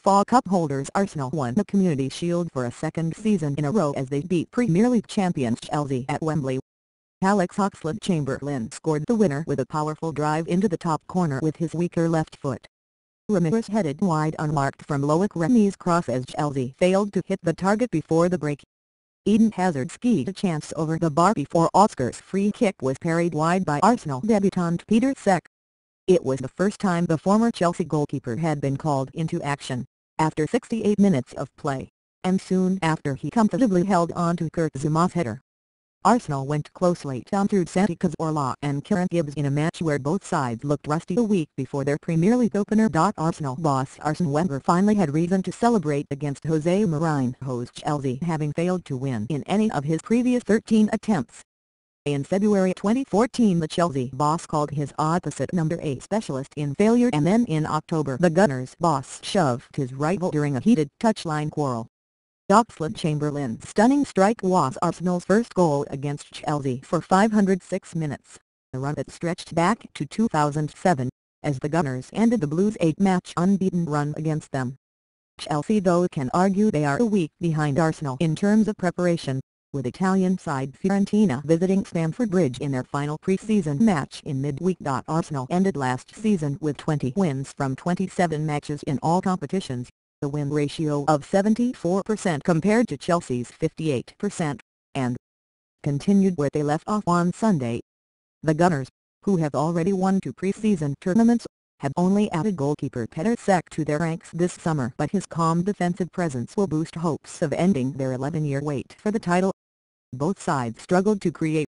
FA Cup holders Arsenal won the Community Shield for a second season in a row as they beat Premier League champions Chelsea at Wembley. Alex Oxlade-Chamberlain scored the winner with a powerful drive into the top corner with his weaker left foot. Ramirez headed wide unmarked from Loic Remy's cross as Chelsea failed to hit the target before the break. Eden Hazard skied a chance over the bar before Oscar's free kick was parried wide by Arsenal debutant Peter Cech. It was the first time the former Chelsea goalkeeper had been called into action, after 68 minutes of play, and soon after he comfortably held on to Kurt Zouma's header. Arsenal went close late on through Santi Cazorla and Kieran Gibbs in a match where both sides looked rusty a week before their Premier League opener. Arsenal boss Arsene Wenger finally had reason to celebrate against Jose Mourinho's Chelsea, having failed to win in any of his previous 13 attempts. In February 2014 the Chelsea boss called his opposite number 8 specialist in failure, and then in October the Gunners boss shoved his rival during a heated touchline quarrel. Oxlade-Chamberlain's stunning strike was Arsenal's first goal against Chelsea for 506 minutes, a run that stretched back to 2007, as the Gunners ended the Blues' 8-match unbeaten run against them. Chelsea though can argue they are a week behind Arsenal in terms of preparation, with Italian side Fiorentina visiting Stamford Bridge in their final pre-season match in midweek. Arsenal ended last season with 20 wins from 27 matches in all competitions, a win ratio of 74% compared to Chelsea's 58%, and continued where they left off on Sunday. The Gunners, who have already won 2 pre-season tournaments, have only added goalkeeper Petr Cech to their ranks this summer, but his calm defensive presence will boost hopes of ending their 11-year wait for the title. Both sides struggled to create